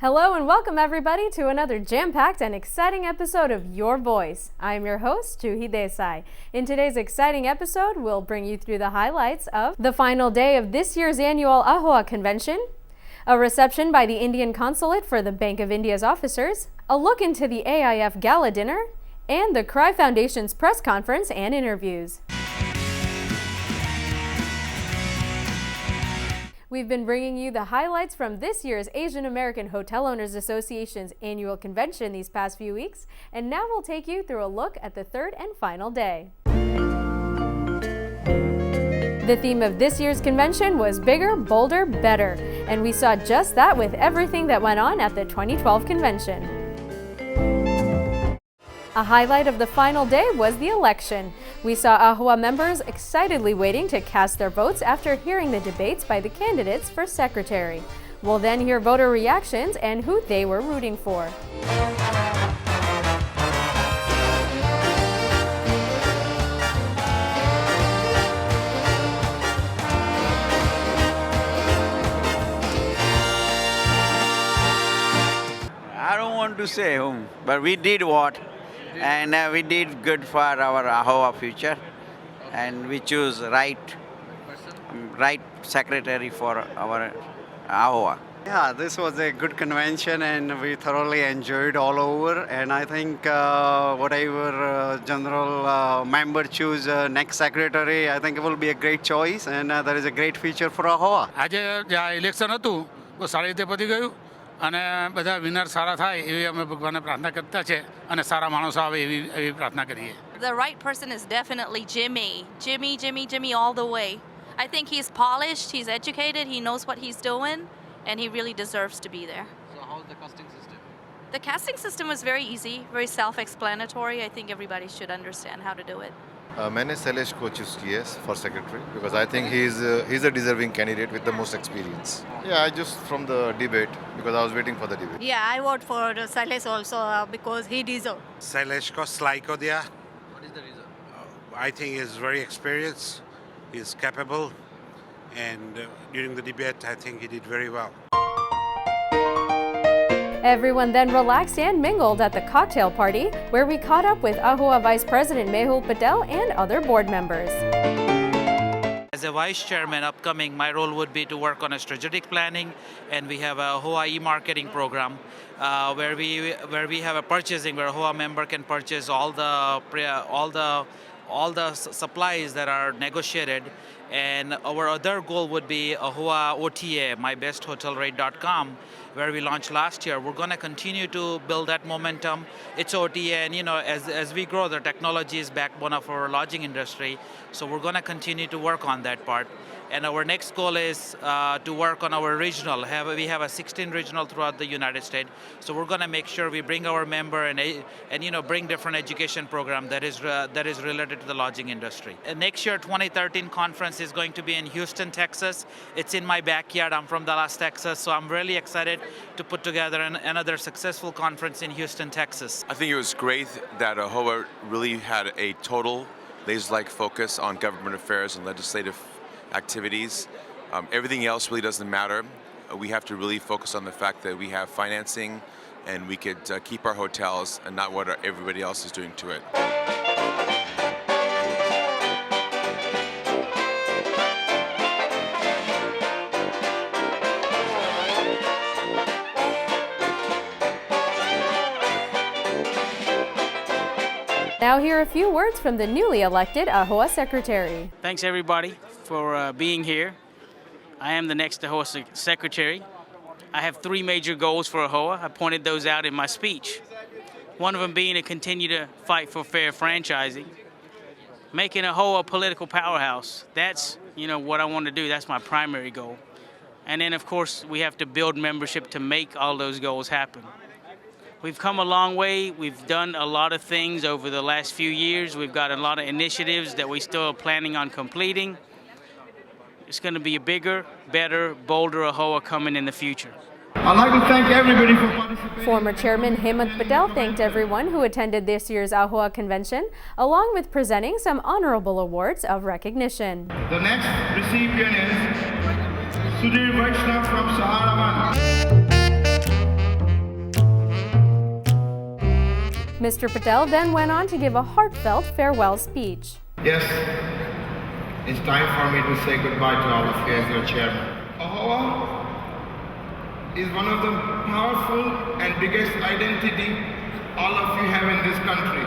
Hello and welcome everybody to another jam-packed and exciting episode of Your Voice. I'm your host, Juhi Desai. In today's exciting episode, we'll bring you through the highlights of the final day of this year's annual AHOA convention, a reception by the Indian Consulate for the Bank of India's officers, a look into the AIF Gala Dinner, and the CRY Foundation's press conference and interviews. We've been bringing you the highlights from this year's Asian American Hotel Owners Association's annual convention these past few weeks, and now we'll take you through a look at the third and final day. The theme of this year's convention was Bigger, Bolder, Better, and we saw just that with everything that went on at the 2012 convention. A highlight of the final day was the election. We saw AHOA members excitedly waiting to cast their votes after hearing the debates by the candidates for secretary. We'll then hear voter reactions and who they were rooting for. I don't want to say whom, but we did what? And we did good for our AHOA future, and we choose right secretary for our AHOA. Yeah, this was a good convention and we thoroughly enjoyed all over, and I think whatever general member choose next secretary, I think it will be a great choice, and there is a great future for AHOA. આજે જે election હતું તો સારી રીતે પતી ગયું અને બધા વિનર સારા થાય એવી અમે ભગવાનને પ્રાર્થના કરતા છે અને સારા માણસો આવે એવી પ્રાર્થના કરીએ. The right person is definitely Jimmy. Jimmy all the way. I think he's polished, he's educated, he knows what he's doing, and he really deserves to be there. So how's the casting system? The casting system was very easy, very self-explanatory. I think everybody should understand how to do it. मैंने शैलेश को choose किया for secretary because I think he is a deserving candidate with the most experience. Yeah I just from the debate because I was waiting for the debate. Yeah, I vote for Sailesh also because he deserves. Sailesh ko Slai ko diya. What is the reason? I think he is very experienced, he is capable, and during the debate I think he did very well. Everyone then relaxed and mingled at the cocktail party, where we caught up with AHOA Vice President Mehul Patel and other board members. As a vice chairman upcoming, my role would be to work on a strategic planning, and we have a AHOA e-marketing program where we have a purchasing where AHOA member can purchase all the supplies that are negotiated. And our other goal would be AHOA OTA, mybesthotelrate.com, where we launched last year. We're going to continue to build that momentum. It's OTA, and as we grow, the technology is backbone of our lodging industry. So we're going to continue to work on that part. And our next goal is to work on our regional. We have a 16 regional throughout the United States. So we're going to make sure we bring our member and bring different education program that is related to the lodging industry. And next year, 2013 conference is going to be in Houston, Texas. It's in my backyard. I'm from Dallas, Texas. So I'm really excited to put together another successful conference in Houston, Texas. I think it was great that AHOA really had a total laser-like focus on government affairs and legislative activities. Everything else really doesn't matter. We have to really focus on the fact that we have financing and we could keep our hotels and not what everybody else is doing to it. Now hear a few words from the newly elected AHOA secretary. Thanks everybody for being here. I am the next AHOA secretary. I have 3 major goals for AHOA. I pointed those out in my speech. One of them being to continue to fight for fair franchising. Making AHOA a political powerhouse. That's, what I want to do. That's my primary goal. And then, of course, we have to build membership to make all those goals happen. We've come a long way. We've done a lot of things over the last few years. We've got a lot of initiatives that we still are planning on completing. It's going to be a bigger, better, bolder AHOA coming in the future. I'd like to thank everybody for participating. Former Chairman Hemant Patel thanked everyone who attended this year's AHOA convention, along with presenting some honorable awards of recognition. The next recipient is Sudhir Vaishnav from Sahara. Mr. Patel then went on to give a heartfelt farewell speech. Yes, it's time for me to say goodbye to all of you as your chairman. AHOA is one of the powerful and biggest identity all of you have in this country.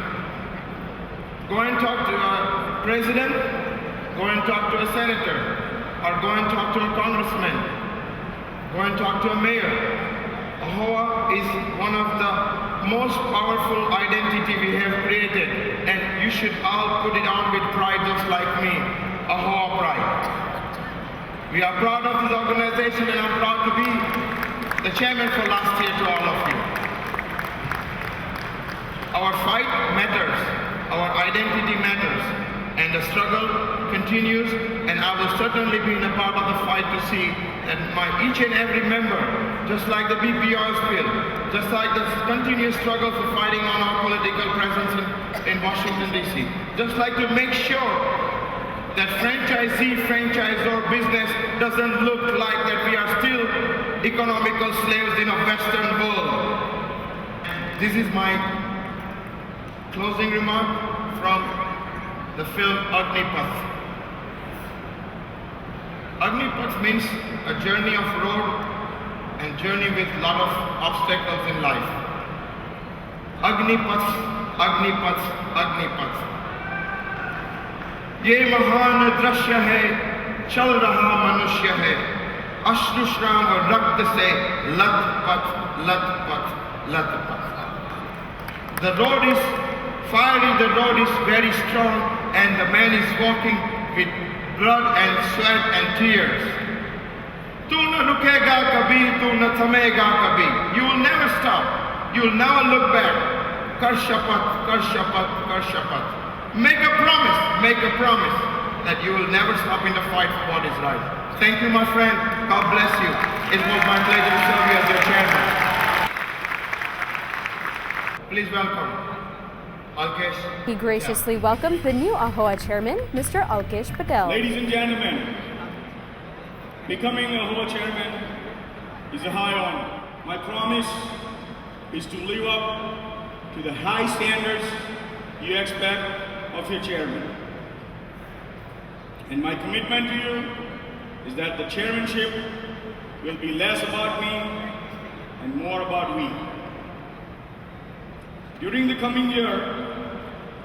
Go and talk to a president, go and talk to a senator, or go and talk to a congressman, go and talk to a mayor. AHOA is one of the most powerful identity we have created, and you should all put it on with pride just like me, AHOA pride. We are proud of this organization, and I'm proud to be the chairman for last year to all of you. Our fight matters, our identity matters, and the struggle continues, and I will certainly be in a part of the fight to see that each and every member, just like the BP oil spill, just like the continuous struggle for fighting on our political presence in Washington, D.C., just like to make sure that franchisor business doesn't look like that we are still economical slaves in a Western world. This is my closing remark from the film Agnipath. Agnipath means a journey of road and journey with lot of obstacles in life. Agnipath, Agnipath, Agnipath. ये महान दृश्य है, चल रहा मनुष्य है, अश्रुश्राव रक्त से लथपथ, लथपथ, लथपथ. The road is fiery, the road is very strong, and the man is walking with blood and sweat and tears. तू न रुकेगा कभी, तू न थमेगा कभी. You will never stop. You will never look back. कर शपथ, कर शपथ, कर शपथ. Make a promise that you will never stop in the fight for what is right. Thank you, my friend. God bless you. It was my pleasure to serve you as your chairman. Please welcome Alkesh. He graciously welcomed the new AHOA chairman, Mr. Alkesh Patel. Ladies and gentlemen, becoming AHOA chairman is a high honor. My promise is to live up to the high standards you expect of your chairman. And my commitment to you is that the chairmanship will be less about me and more about we. During the coming year,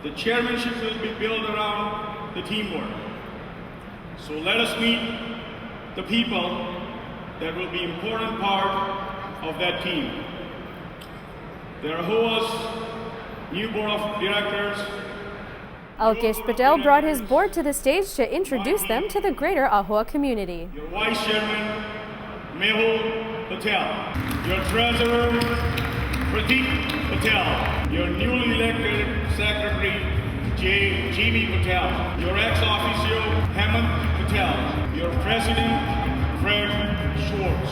the chairmanship will be built around the teamwork. So let us meet the people that will be an important part of that team. There are AHOA's new board of directors. Alkesh Patel brought his board to the stage to introduce them to the greater AHOA community. Your Vice Chairman, Mehul Patel. Your Treasurer, Pradeep Patel. Your newly elected Secretary, J.G.B. Patel. Your ex-officio, Hemant Patel. Your President, Fred Schwartz.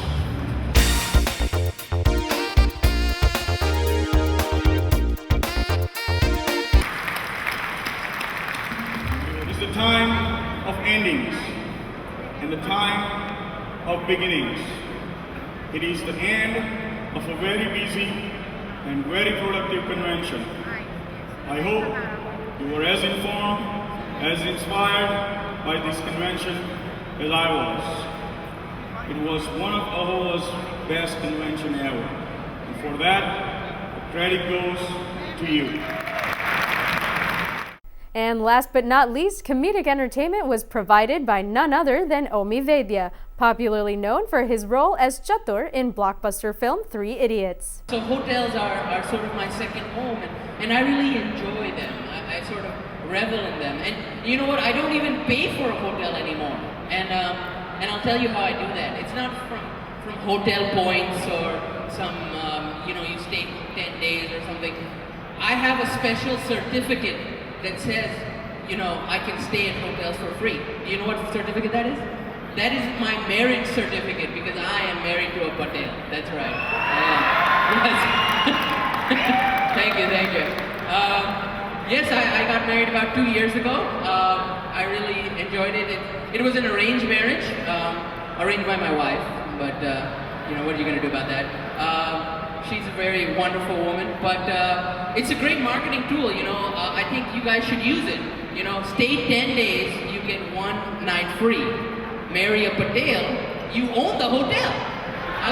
The time of endings and the time of beginnings. It is the end of a very busy and very productive convention. I hope you were as informed, as inspired by this convention as I was. It was one of AHOA's best convention ever. And for that, the credit goes to you. And last but not least, comedic entertainment was provided by none other than Omi Vedya, popularly known for his role as Chatur in blockbuster film 3 Idiots. So hotels are sort of my second home, and I really enjoy them. I sort of revel in them. And you know what? I don't even pay for a hotel anymore. And I'll tell you how I do that. It's not from hotel points or some, you stay 10 days or something. I have a special certificate that says, I can stay in hotels for free. Do you know what certificate that is? That is my marriage certificate, because I am married to a Patel. That's right. Yes. Thank you. Yes, I got married about 2 years ago. I really enjoyed it. It was an arranged marriage, arranged by my wife, but what are you going to do about that? She's a very wonderful woman, but it's a great marketing tool. I think you guys should use it. Stay 10 days, you get 1 night free. Marry a Patel, you own the hotel. I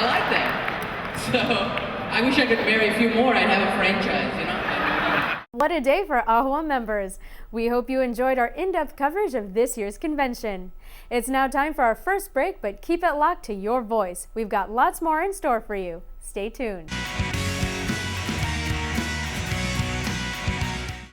like that. So I wish I could marry a few more. I'd have a franchise. What a day for AHOA members. We hope you enjoyed our in-depth coverage of this year's convention. It's now time for our first break, but keep it locked to Your Voice. We've got lots more in store for you. Stay tuned.